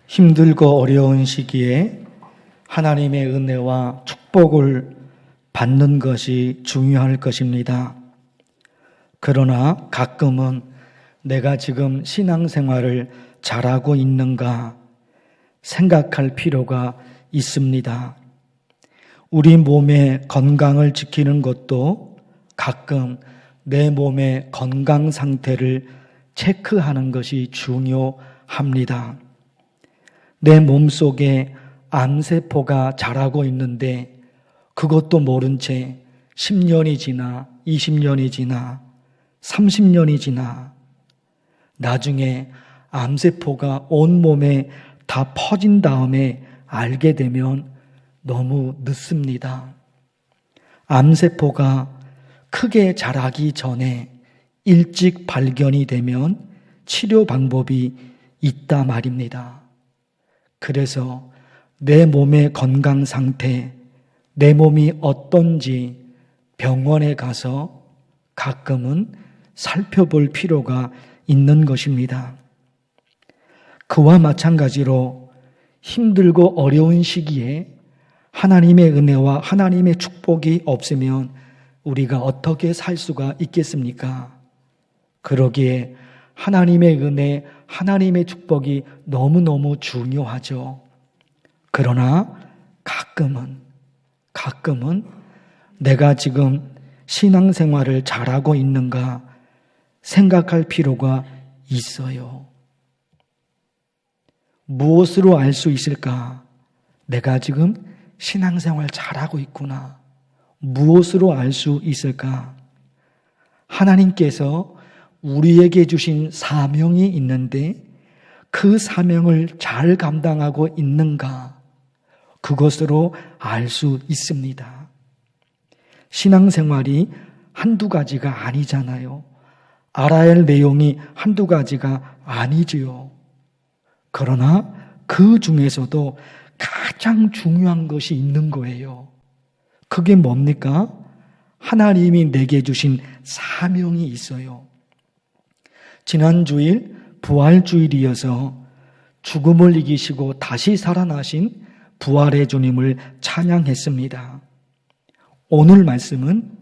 힘들고 어려운 시기에 하나님의 은혜와 축복을 받는 것이 중요할 것입니다. 그러나 가끔은 내가 지금 신앙생활을 잘하고 있는가 생각할 필요가 있습니다. 우리 몸의 건강을 지키는 것도 가끔 내 몸의 건강 상태를 체크하는 것이 중요합니다. 내 몸속에 암세포가 자라고 있는데 그것도 모른 채 10년이 지나 20년이 지나 30년이 지나 나중에 암세포가 온몸에 다 퍼진 다음에 알게 되면 너무 늦습니다. 암세포가 크게 자라기 전에 일찍 발견이 되면 치료 방법이 있다 말입니다. 그래서 내 몸의 건강 상태, 내 몸이 어떤지 병원에 가서 가끔은 살펴볼 필요가 있는 것입니다. 그와 마찬가지로 힘들고 어려운 시기에 하나님의 은혜와 하나님의 축복이 없으면 우리가 어떻게 살 수가 있겠습니까? 그러기에 하나님의 은혜, 하나님의 축복이 너무너무 중요하죠. 그러나 가끔은 내가 지금 신앙생활을 잘하고 있는가 생각할 필요가 있어요. 무엇으로 알 수 있을까? 내가 지금 신앙생활 잘하고 있구나. 무엇으로 알 수 있을까? 하나님께서 우리에게 주신 사명이 있는데 그 사명을 잘 감당하고 있는가? 그것으로 알 수 있습니다. 신앙생활이 한두 가지가 아니잖아요. 알아야 할 내용이 한두 가지가 아니지요. 그러나 그 중에서도 가장 중요한 것이 있는 거예요. 그게 뭡니까? 하나님이 내게 주신 사명이 있어요. 지난 주일 부활주일이어서 죽음을 이기시고 다시 살아나신 부활의 주님을 찬양했습니다. 오늘 말씀은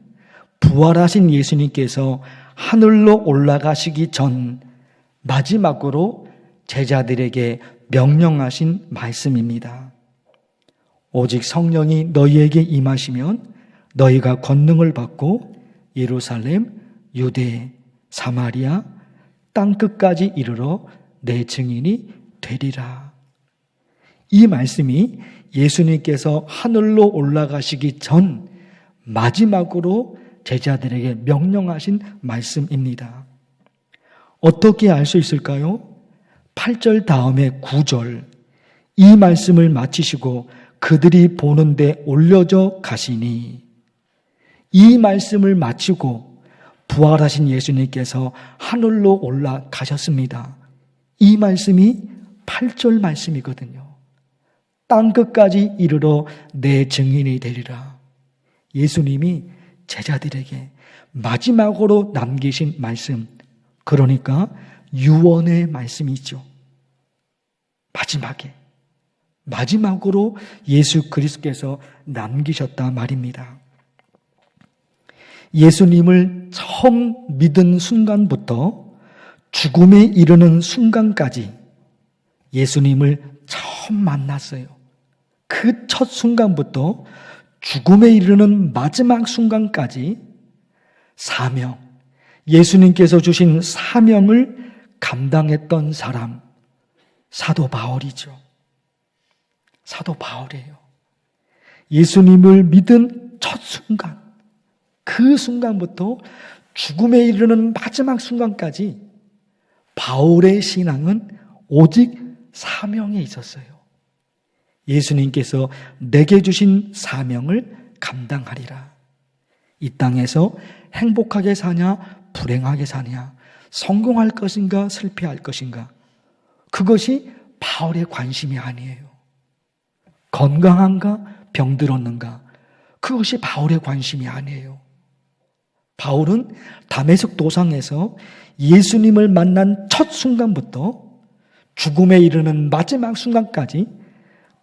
부활하신 예수님께서 하늘로 올라가시기 전 마지막으로 제자들에게 명령하신 말씀입니다. 오직 성령이 너희에게 임하시면 너희가 권능을 받고 예루살렘, 유대, 사마리아, 땅끝까지 이르러 내 증인이 되리라. 이 말씀이 예수님께서 하늘로 올라가시기 전 마지막으로 제자들에게 명령하신 말씀입니다. 어떻게 알 수 있을까요? 8절 다음에 9절 이 말씀을 마치시고 그들이 보는데 올려져 가시니 이 말씀을 마치고 부활하신 예수님께서 하늘로 올라가셨습니다. 이 말씀이 8절 말씀이거든요. 땅끝까지 이르러 내 증인이 되리라. 예수님이 제자들에게 마지막으로 남기신 말씀, 그러니까 유언의 말씀이죠. 마지막으로 예수 그리스도께서 남기셨다 말입니다. 예수님을 처음 믿은 순간부터 죽음에 이르는 순간까지 예수님을 처음 만났어요. 그 첫 순간부터 죽음에 이르는 마지막 순간까지 사명, 예수님께서 주신 사명을 감당했던 사람, 사도 바울이죠. 사도 바울이에요. 예수님을 믿은 첫 순간, 그 순간부터 죽음에 이르는 마지막 순간까지 바울의 신앙은 오직 사명에 있었어요. 예수님께서 내게 주신 사명을 감당하리라. 이 땅에서 행복하게 사냐, 불행하게 사냐, 성공할 것인가, 실패할 것인가, 그것이 바울의 관심이 아니에요. 건강한가, 병들었는가, 그것이 바울의 관심이 아니에요. 바울은 다메섹 도상에서 예수님을 만난 첫 순간부터 죽음에 이르는 마지막 순간까지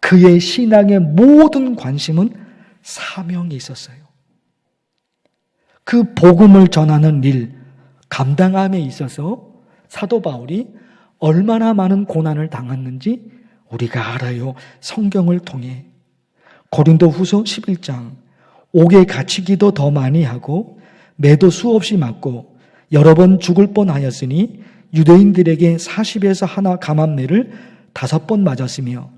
그의 신앙의 모든 관심은 사명에 있었어요. 그 복음을 전하는 일, 감당함에 있어서 사도 바울이 얼마나 많은 고난을 당했는지 우리가 알아요. 성경을 통해. 고린도후서 11장, 옥에 갇히기도 더 많이 하고 매도 수없이 맞고 여러 번 죽을 뻔하였으니 유대인들에게 40에서 하나 감암매를 5번 맞았으며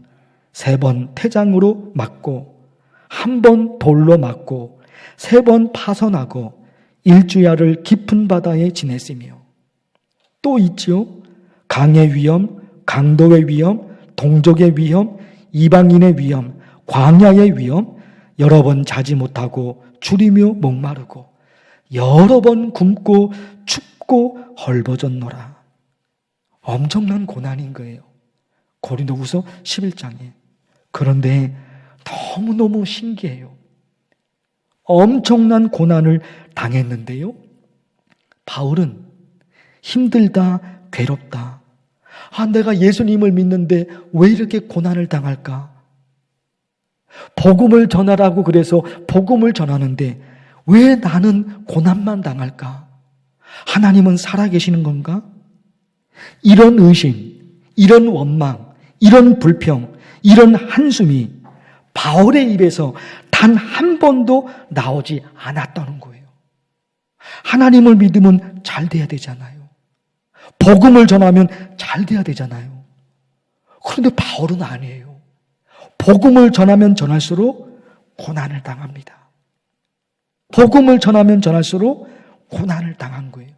3번 태장으로 맞고 1번 돌로 맞고 3번 파선하고 일주야를 깊은 바다에 지냈으며 또 있지요. 강의 위험, 강도의 위험, 동족의 위험, 이방인의 위험, 광야의 위험, 여러 번 자지 못하고 줄이며 목마르고 여러 번 굶고 춥고 헐벗었노라. 엄청난 고난인 거예요. 고린도후서 11장에. 그런데 너무너무 신기해요. 엄청난 고난을 당했는데요. 바울은 힘들다, 괴롭다. 내가 예수님을 믿는데 왜 이렇게 고난을 당할까? 복음을 전하라고 그래서 복음을 전하는데 왜 나는 고난만 당할까? 하나님은 살아계시는 건가? 이런 의심, 이런 원망, 이런 불평, 이런 한숨이 바울의 입에서 단 한 번도 나오지 않았다는 거예요. 하나님을 믿으면 잘 돼야 되잖아요. 복음을 전하면 잘 돼야 되잖아요. 그런데 바울은 아니에요. 복음을 전하면 전할수록 고난을 당합니다. 복음을 전하면 전할수록 고난을 당한 거예요.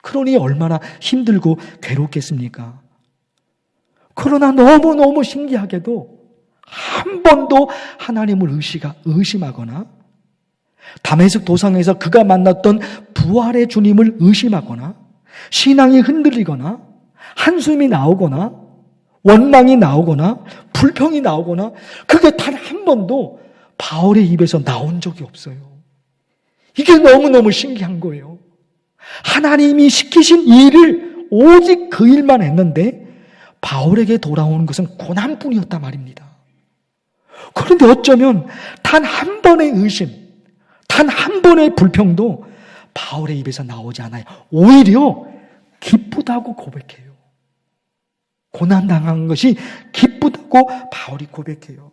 그러니 얼마나 힘들고 괴롭겠습니까? 그러나 너무너무 신기하게도 한 번도 하나님을 의심하거나 다메섹 도상에서 그가 만났던 부활의 주님을 의심하거나 신앙이 흔들리거나 한숨이 나오거나 원망이 나오거나 불평이 나오거나 그게 단 한 번도 바울의 입에서 나온 적이 없어요. 이게 너무너무 신기한 거예요. 하나님이 시키신 일을 오직 그 일만 했는데 바울에게 돌아오는 것은 고난뿐이었단 말입니다. 그런데 어쩌면 단 한 번의 의심, 단 한 번의 불평도 바울의 입에서 나오지 않아요. 오히려 기쁘다고 고백해요. 고난당한 것이 기쁘다고 바울이 고백해요.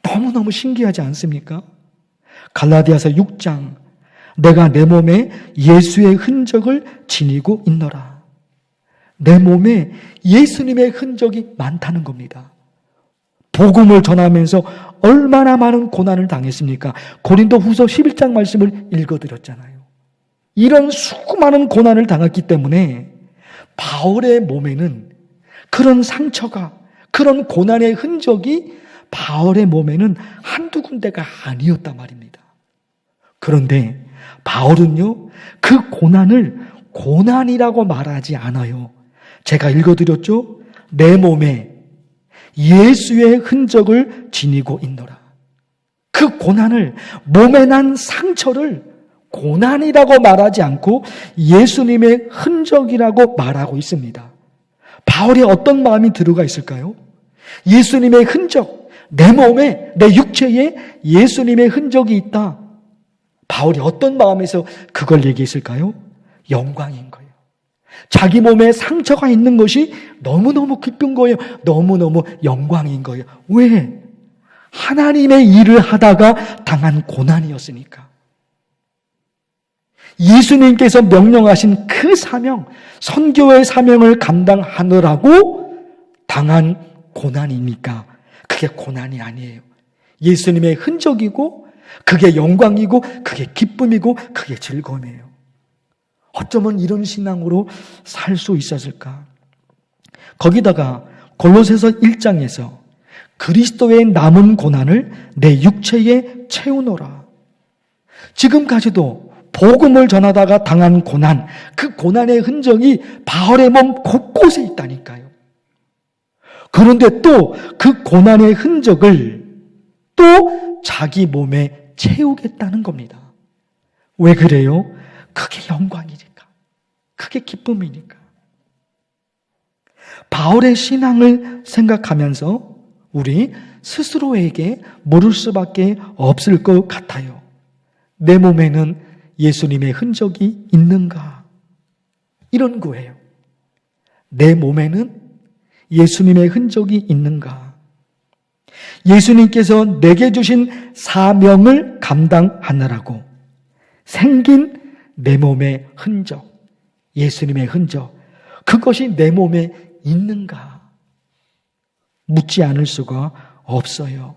너무너무 신기하지 않습니까? 갈라디아서 6장, 내가 내 몸에 예수의 흔적을 지니고 있노라. 내 몸에 예수님의 흔적이 많다는 겁니다. 복음을 전하면서 얼마나 많은 고난을 당했습니까? 고린도후서 11장 말씀을 읽어드렸잖아요. 이런 수많은 고난을 당했기 때문에 바울의 몸에는 그런 상처가, 그런 고난의 흔적이 바울의 몸에는 한두 군데가 아니었단 말입니다. 그런데 바울은요, 그 고난을 고난이라고 말하지 않아요. 제가 읽어드렸죠? 내 몸에 예수의 흔적을 지니고 있노라. 그 고난을, 몸에 난 상처를 고난이라고 말하지 않고 예수님의 흔적이라고 말하고 있습니다. 바울이 어떤 마음이 들어가 있을까요? 예수님의 흔적, 내 몸에, 내 육체에 예수님의 흔적이 있다. 바울이 어떤 마음에서 그걸 얘기했을까요? 영광인 거예요. 자기 몸에 상처가 있는 것이 너무너무 기쁜 거예요. 너무너무 영광인 거예요. 왜? 하나님의 일을 하다가 당한 고난이었으니까. 예수님께서 명령하신 그 사명, 선교의 사명을 감당하느라고 당한 고난이니까 그게 고난이 아니에요. 예수님의 흔적이고 그게 영광이고 그게 기쁨이고 그게 즐거움이에요. 어쩌면 이런 신앙으로 살 수 있었을까? 거기다가 골로새서 1장에서 그리스도의 남은 고난을 내 육체에 채우노라. 지금까지도 복음을 전하다가 당한 고난, 그 고난의 흔적이 바울의 몸 곳곳에 있다니까요. 그런데 또 그 고난의 흔적을 또 자기 몸에 채우겠다는 겁니다. 왜 그래요? 그게 영광이니까. 그게 기쁨이니까. 바울의 신앙을 생각하면서 우리 스스로에게 물을 수밖에 없을 것 같아요. 내 몸에는 예수님의 흔적이 있는가? 이런 거예요. 내 몸에는 예수님의 흔적이 있는가? 예수님께서 내게 주신 사명을 감당하느라고 생긴 내 몸의 흔적, 예수님의 흔적, 그것이 내 몸에 있는가? 묻지 않을 수가 없어요.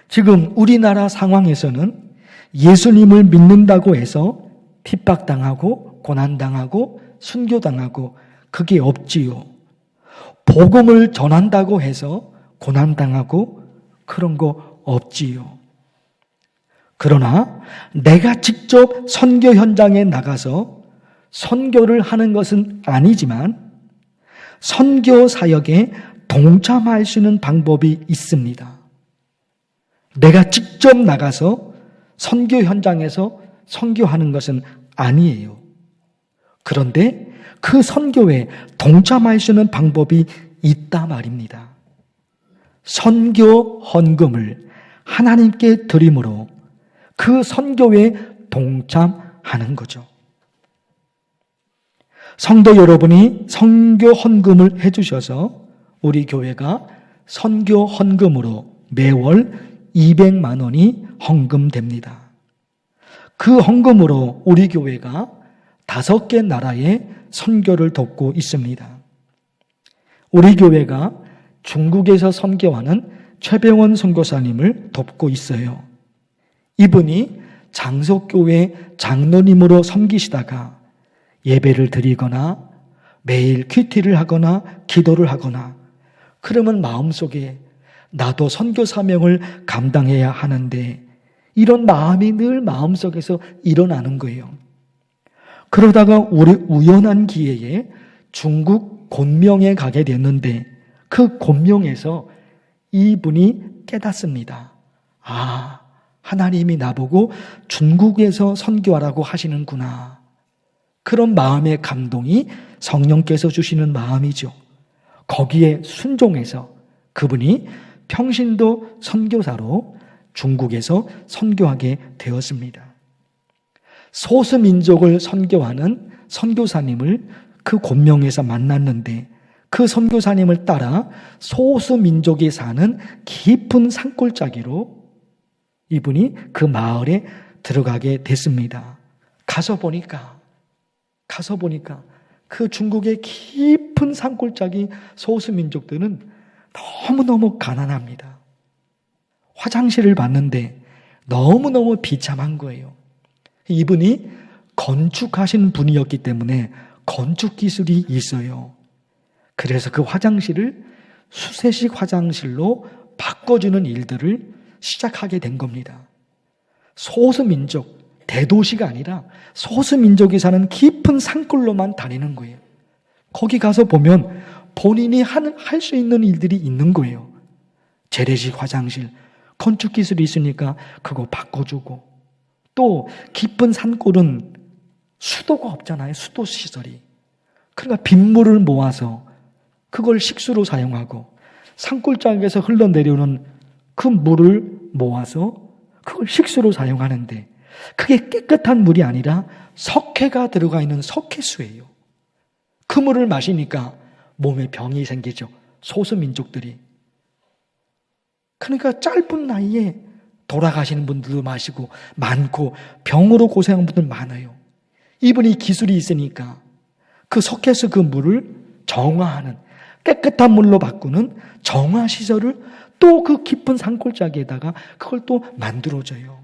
지금 우리나라 상황에서는 예수님을 믿는다고 해서 핍박당하고 고난당하고 순교당하고 그게 없지요. 복음을 전한다고 해서 고난당하고 그런 거 없지요. 그러나 내가 직접 선교 현장에 나가서 선교를 하는 것은 아니지만 선교 사역에 동참할 수 있는 방법이 있습니다. 내가 직접 나가서 선교 현장에서 선교하는 것은 아니에요. 그런데 그 선교에 동참할 수 있는 방법이 있다 말입니다. 선교 헌금을 하나님께 드림으로 그 선교에 동참하는 거죠. 성도 여러분이 선교 헌금을 해주셔서 우리 교회가 선교 헌금으로 매월 200만 원이 헌금됩니다. 그 헌금으로 우리 교회가 5개 나라의 선교를 돕고 있습니다. 우리 교회가 중국에서 선교하는 최병원 선교사님을 돕고 있어요. 이분이 장석교회 장로님으로 섬기시다가 예배를 드리거나 매일 큐티를 하거나 기도를 하거나 그러면 마음속에 나도 선교 사명을 감당해야 하는데 이런 마음이 늘 마음속에서 일어나는 거예요. 그러다가 우리 우연한 기회에 중국 곤명에 가게 됐는데 그 곤명에서 이분이 깨닫습니다. 아, 하나님이 나보고 중국에서 선교하라고 하시는구나. 그런 마음의 감동이 성령께서 주시는 마음이죠. 거기에 순종해서 그분이 평신도 선교사로 중국에서 선교하게 되었습니다. 소수민족을 선교하는 선교사님을 그 곤명에서 만났는데 그 선교사님을 따라 소수민족이 사는 깊은 산골짜기로 이분이 그 마을에 들어가게 됐습니다. 가서 보니까 그 중국의 깊은 산골짜기 소수민족들은 너무너무 가난합니다. 화장실을 봤는데 너무너무 비참한 거예요. 이분이 건축하신 분이었기 때문에 건축 기술이 있어요. 그래서 그 화장실을 수세식 화장실로 바꿔주는 일들을 시작하게 된 겁니다. 소수민족, 대도시가 아니라 소수민족이 사는 깊은 산골로만 다니는 거예요. 거기 가서 보면 본인이 할 수 있는 일들이 있는 거예요. 재래식 화장실, 건축 기술이 있으니까 그거 바꿔주고 또 깊은 산골은 수도가 없잖아요. 수도 시설이. 그러니까 빗물을 모아서 그걸 식수로 사용하고 산골짜기에서 흘러내려오는 그 물을 모아서 그걸 식수로 사용하는데 그게 깨끗한 물이 아니라 석회가 들어가 있는 석회수예요. 그 물을 마시니까 몸에 병이 생기죠. 소수민족들이. 그러니까 짧은 나이에 돌아가시는 분들도 마시고 많고 병으로 고생하는 분들 많아요. 이분이 기술이 있으니까 그 석회수 그 물을 정화하는 깨끗한 물로 바꾸는 정화시설을 또 그 깊은 산골짜기에다가 그걸 또 만들어줘요.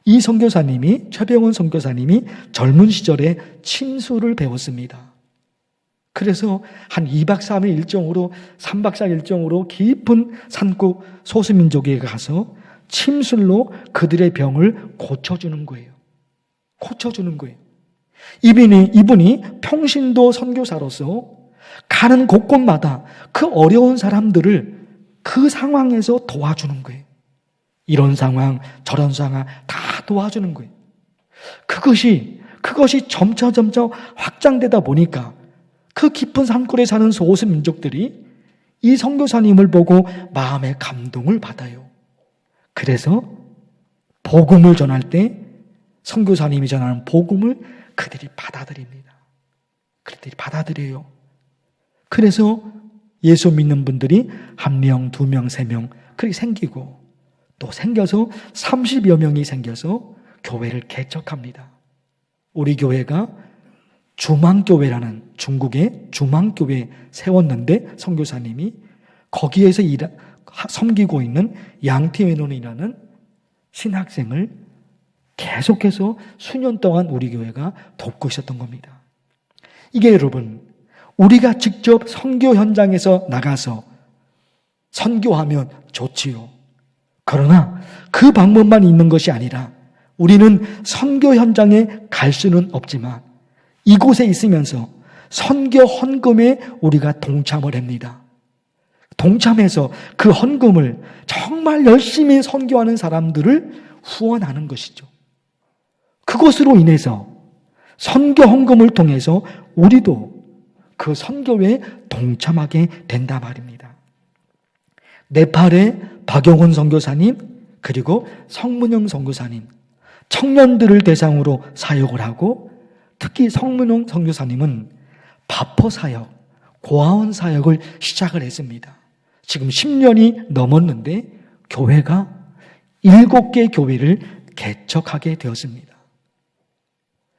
이 선교사님이 최병원 선교사님이 젊은 시절에 침수를 배웠습니다. 그래서 한 2박 3일 일정으로 3박 4일 일정으로 깊은 산골 소수민족에 가서 침술로 그들의 병을 고쳐주는 거예요. 고쳐주는 거예요. 이분이 평신도 선교사로서 가는 곳곳마다 그 어려운 사람들을 그 상황에서 도와주는 거예요. 이런 상황, 저런 상황 다 도와주는 거예요. 그것이 점차 확장되다 보니까 그 깊은 산골에 사는 소수 민족들이 이 선교사님을 보고 마음의 감동을 받아요. 그래서 복음을 전할 때 선교사님이 전하는 복음을 그들이 받아들입니다. 그들이 받아들여요. 그래서 예수 믿는 분들이 1명, 2명, 3명 그렇게 생기고 또 생겨서 30여 명이 생겨서 교회를 개척합니다. 우리 교회가 주망교회라는 중국의 주망교회 세웠는데 선교사님이 거기에서 섬기고 있는 양티웨논이라는 신학생을 계속해서 수년 동안 우리 교회가 돕고 있었던 겁니다. 이게 여러분, 우리가 직접 선교 현장에서 나가서 선교하면 좋지요. 그러나 그 방법만 있는 것이 아니라 우리는 선교 현장에 갈 수는 없지만 이곳에 있으면서 선교 헌금에 우리가 동참을 합니다. 동참해서 그 헌금을 정말 열심히 선교하는 사람들을 후원하는 것이죠. 그것으로 인해서 선교 헌금을 통해서 우리도 그 선교에 동참하게 된다 말입니다. 네팔의 박영훈 선교사님 그리고 성문영 선교사님 청년들을 대상으로 사역을 하고 특히 성문영 선교사님은 바포 사역, 고아원 사역을 시작을 했습니다. 지금 10년이 넘었는데 교회가 7개 교회를 개척하게 되었습니다.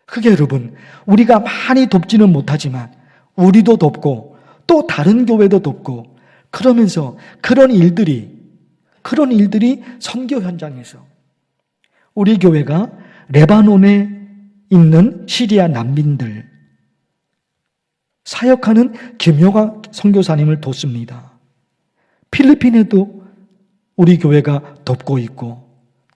그게 여러분, 우리가 많이 돕지는 못하지만 우리도 돕고 또 다른 교회도 돕고 그러면서 그런 일들이 선교 현장에서 우리 교회가 레바논에 있는 시리아 난민들 사역하는 김효가 선교사님을 돕습니다. 필리핀에도 우리 교회가 돕고 있고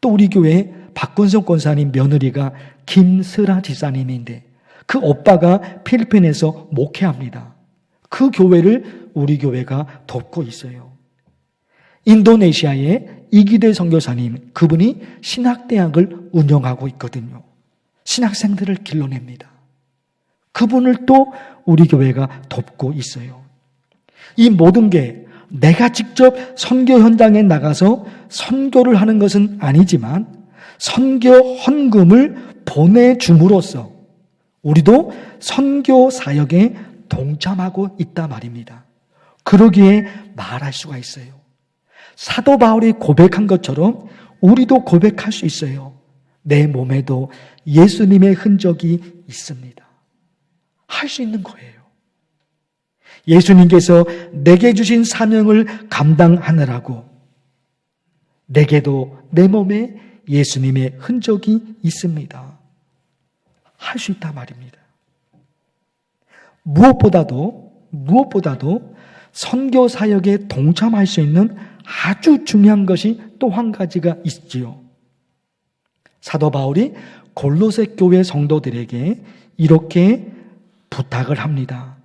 또 우리 교회에 박근성 권사님 며느리가 김스라 지사님인데 그 오빠가 필리핀에서 목회합니다. 그 교회를 우리 교회가 돕고 있어요. 인도네시아의 이기대 선교사님, 그분이 신학대학을 운영하고 있거든요. 신학생들을 길러냅니다. 그분을 또 우리 교회가 돕고 있어요. 이 모든 게 내가 직접 선교 현장에 나가서 선교를 하는 것은 아니지만 선교 헌금을 보내줌으로써 우리도 선교 사역에 동참하고 있다 말입니다. 그러기에 말할 수가 있어요. 사도 바울이 고백한 것처럼 우리도 고백할 수 있어요. 내 몸에도 예수님의 흔적이 있습니다. 할 수 있는 거예요. 예수님께서 내게 주신 사명을 감당하느라고 내게도 내 몸에 예수님의 흔적이 있습니다. 할 수 있다 말입니다. 무엇보다도 선교 사역에 동참할 수 있는 아주 중요한 것이 또 한 가지가 있지요. 사도 바울이 골로새 교회 성도들에게 이렇게 부탁을 합니다.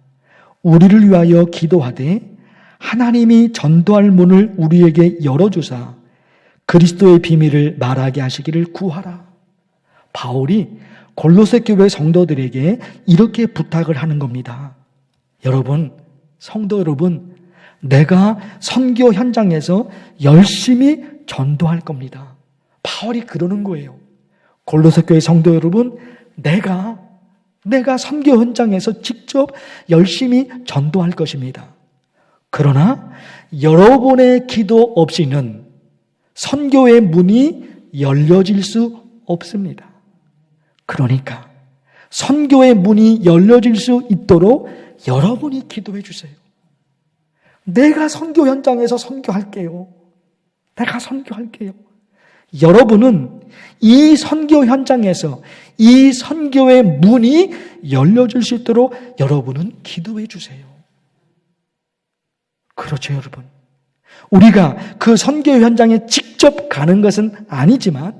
우리를 위하여 기도하되 하나님이 전도할 문을 우리에게 열어주사 그리스도의 비밀을 말하게 하시기를 구하라. 바울이 골로새 교회 성도들에게 이렇게 부탁을 하는 겁니다. 여러분, 성도 여러분, 내가 선교 현장에서 열심히 전도할 겁니다. 바울이 그러는 거예요. 골로새 교회 성도 여러분, 내가 선교 현장에서 직접 열심히 전도할 것입니다. 그러나 여러분의 기도 없이는 선교의 문이 열려질 수 없습니다. 그러니까 선교의 문이 열려질 수 있도록 여러분이 기도해 주세요. 내가 선교 현장에서 선교할게요. 내가 선교할게요. 여러분은 이 선교 현장에서 이 선교의 문이 열려질 수 있도록 여러분은 기도해 주세요. 그렇죠, 여러분. 우리가 그 선교 현장에 직접 가는 것은 아니지만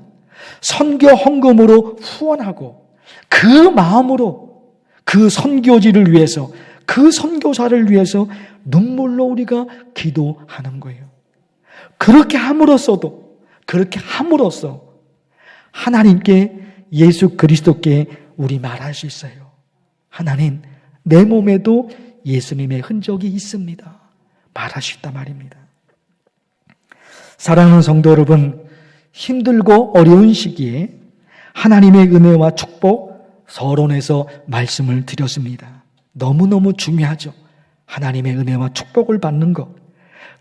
선교 헌금으로 후원하고 그 마음으로 그 선교지를 위해서 그 선교사를 위해서 눈물로 우리가 기도하는 거예요. 그렇게 함으로써 하나님께 예수 그리스도께 우리 말할 수 있어요. 하나님, 내 몸에도 예수님의 흔적이 있습니다. 말할 수 있단 말입니다. 사랑하는 성도 여러분, 힘들고 어려운 시기에 하나님의 은혜와 축복 서론에서 말씀을 드렸습니다. 너무너무 중요하죠. 하나님의 은혜와 축복을 받는 것.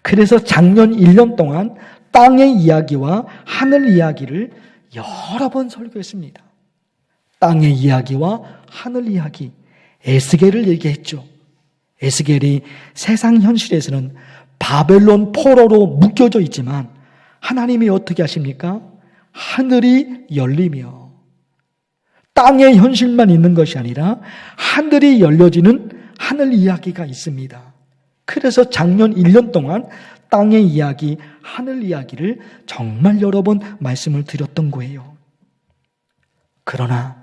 그래서 작년 1년 동안 땅의 이야기와 하늘 이야기를 여러 번 설교했습니다. 땅의 이야기와 하늘 이야기, 에스겔을 얘기했죠. 에스겔이 세상 현실에서는 바벨론 포로로 묶여져 있지만 하나님이 어떻게 하십니까? 하늘이 열리며 땅의 현실만 있는 것이 아니라 하늘이 열려지는 하늘 이야기가 있습니다. 그래서 작년 1년 동안 땅의 이야기, 하늘 이야기를 정말 여러 번 말씀을 드렸던 거예요. 그러나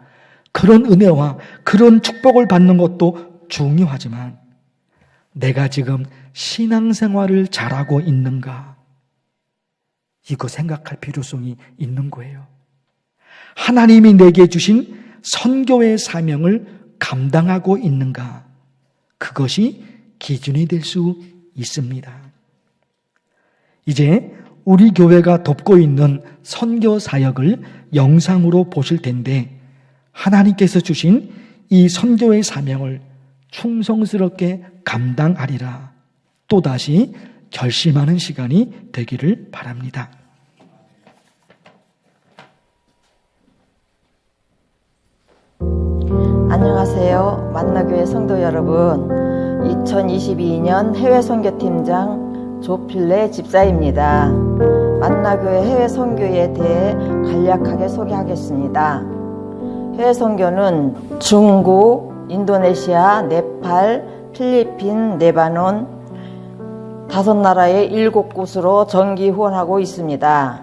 그런 은혜와 그런 축복을 받는 것도 중요하지만 내가 지금 신앙생활을 잘하고 있는가? 이거 생각할 필요성이 있는 거예요. 하나님이 내게 주신 선교의 사명을 감당하고 있는가? 그것이 기준이 될 수 있습니다. 이제 우리 교회가 돕고 있는 선교 사역을 영상으로 보실 텐데 하나님께서 주신 이 선교의 사명을 충성스럽게 감당하리라 또다시 결심하는 시간이 되기를 바랍니다. 안녕하세요. 만나교회 성도 여러분, 2022년 해외 선교팀장 조필래 집사입니다. 만나교회 해외 선교에 대해 간략하게 소개하겠습니다. 해외 선교는 중국, 인도네시아, 네팔, 필리핀, 레바논 5나라의 7곳으로 정기 후원하고 있습니다.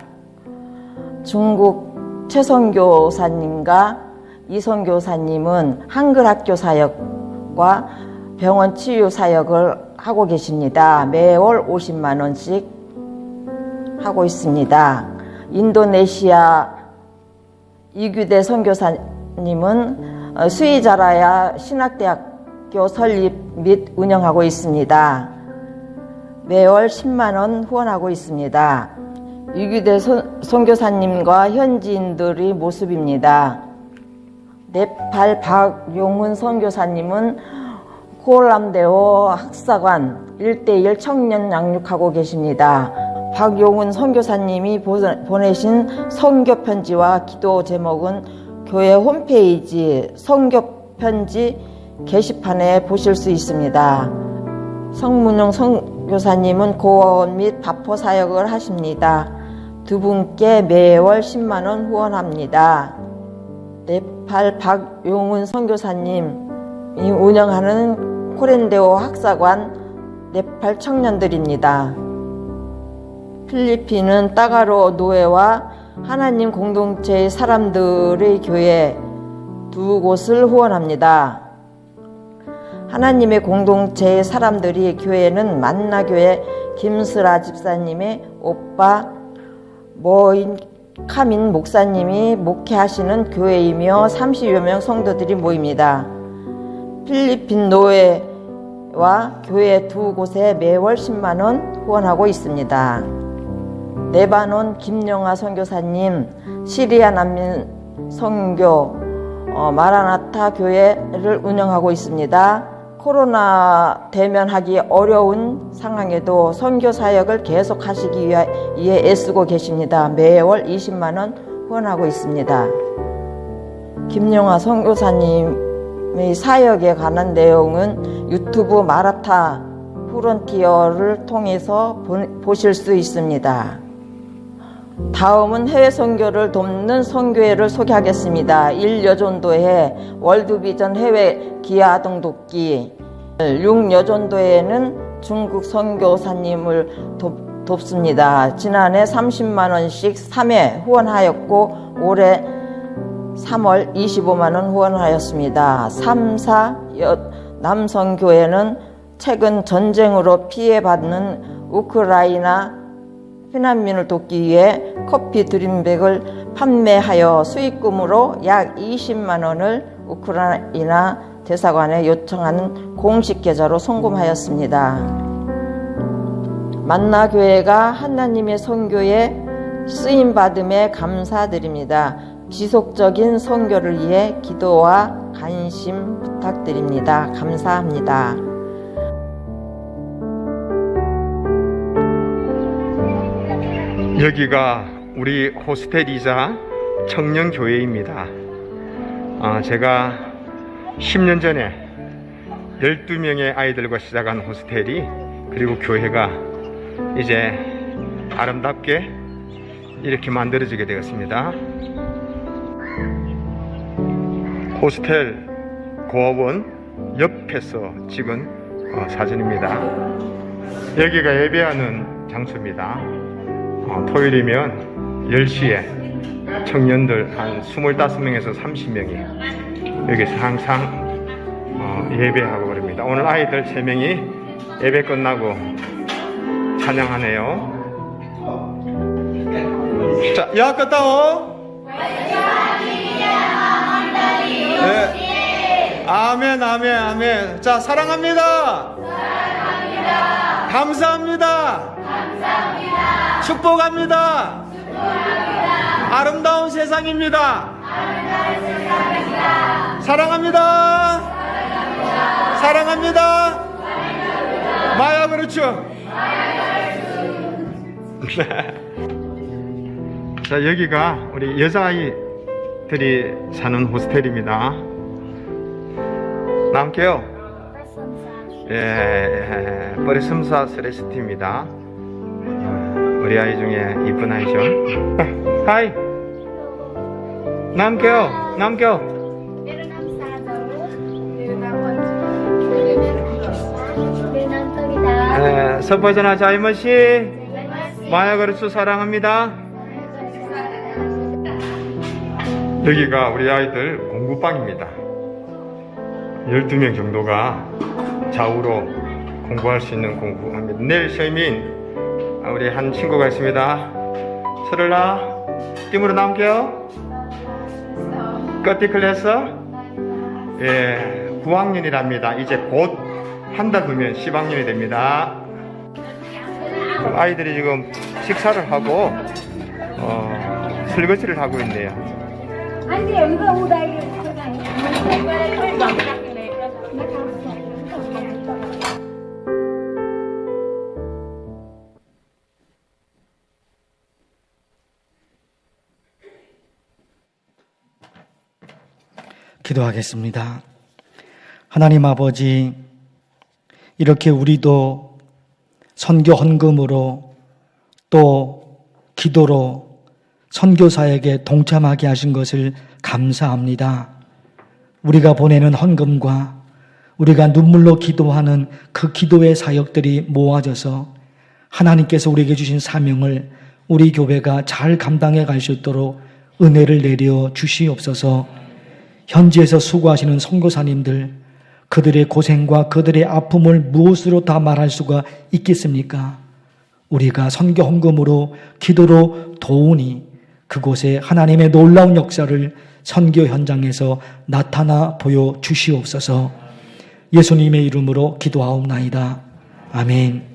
중국 최선교사님과 이선교사님은 한글 학교 사역과 병원 치유 사역을 하고 계십니다. 매월 50만 원씩 하고 있습니다. 인도네시아 이규대 선교사님은 스위자라야 신학대학교 설립 및 운영하고 있습니다. 매월 10만 원 후원하고 있습니다. 이규대 선교사님과 현지인들의 모습입니다. 네팔 박용훈 선교사님은 코람데오 학사관 1:1 청년 양육하고 계십니다. 박용훈 선교사님이 보내신 선교 편지와 기도 제목은 교회 홈페이지 선교 편지 게시판에 보실 수 있습니다. 성문용 선교사님은 고원 및 바포 사역을 하십니다. 두 분께 매월 10만 원 후원합니다. 네팔 박용훈 선교사님이 운영하는 코란데오 학사관 네팔 청년들입니다. 필리핀은 따가로 노예와 하나님 공동체의 사람들의 교회 2곳을 후원합니다. 하나님의 공동체의 사람들이 교회는 만나교회 김슬아 집사님의 오빠 모인 카민 목사님이 목회하시는 교회이며 30여 명 성도들이 모입니다. 필리핀 노예와 교회 2곳에 매월 10만 원 후원하고 있습니다. 레바논 김영아 선교사님 시리아 난민 선교 마라나타 교회를 운영하고 있습니다. 코로나 대면하기 어려운 상황에도 선교 사역을 계속 하시기 위해 애쓰고 계십니다. 매월 20만 원 후원하고 있습니다. 김영아 선교사님의 사역에 관한 내용은 유튜브 마라타 프론티어를 통해서 보실 수 있습니다. 다음은 해외 선교를 돕는 선교회를 소개하겠습니다. 1여전도회 월드비전 해외 기아아동 돕기 6여전도회는 중국 선교사님을 돕습니다. 지난해 30만 원씩 3회 후원하였고 올해 3월 25만 원 후원하였습니다. 3사 남선교회는 최근 전쟁으로 피해받는 우크라이나 피난민을 돕기 위해 커피 드림백을 판매하여 수익금으로 약 20만 원을 우크라이나 대사관에 요청하는 공식 계좌로 송금하였습니다. 만나교회가 하나님의 선교에 쓰임받음에 감사드립니다. 지속적인 선교를 위해 기도와 관심 부탁드립니다. 감사합니다. 여기가 우리 호스텔이자 청년교회입니다. 제가 10년 전에 12명의 아이들과 시작한 호스텔이, 그리고 교회가 이제 아름답게 이렇게 만들어지게 되었습니다. 호스텔 고아원 옆에서 찍은 사진입니다. 여기가 예배하는 장소입니다. 토요일이면 10시에 청년들 한 25명에서 30명이 여기서 항상 예배하고 그럽니다. 오늘 아이들 3명이 예배 끝나고 찬양하네요. 자, 야까따오. 네. 아멘, 아멘, 아멘. 자, 사랑합니다. 사랑합니다. 감사합니다. 감사합니다. 축복합니다. 축복합니다. 아름다운 세상입니다. 아름다운 세상입니다. 사랑합니다. 사랑합니다. 사랑합니다. 사랑합니다. 마야 그렇죠. 자, 여기가 우리 여자아이들이 사는 호스텔입니다. 남게요. 예, 버리섬사 스레스티입니다. 우리 아이 중에 이쁜 아이죠. 하이. 남게요. 남게요. 서버전화 자이머씨 마야 그리스 사랑합니다. 여기가 우리 아이들 공부방입니다. 12명 정도가 좌우로 공부할 수 있는 공부합니다. 내일 시민 우리 한 친구가 있습니다. 서를라 띠무로 남게요. 꺼티클래서 예, 9학년이랍니다. 이제 곧 한 달 후면 10학년이 됩니다. 아이들이 지금 식사를 하고 설거지를 하고 있네요. 기도하겠습니다. 하나님 아버지, 이렇게 우리도 선교 헌금으로 또 기도로 선교사에게 동참하게 하신 것을 감사합니다. 우리가 보내는 헌금과 우리가 눈물로 기도하는 그 기도의 사역들이 모아져서 하나님께서 우리에게 주신 사명을 우리 교회가 잘 감당해 갈 수 있도록 은혜를 내려 주시옵소서. 현지에서 수고하시는 선교사님들, 그들의 고생과 그들의 아픔을 무엇으로 다 말할 수가 있겠습니까? 우리가 선교 헌금으로 기도로 도우니 그곳에 하나님의 놀라운 역사를 선교 현장에서 나타나 보여 주시옵소서. 예수님의 이름으로 기도하옵나이다. 아멘.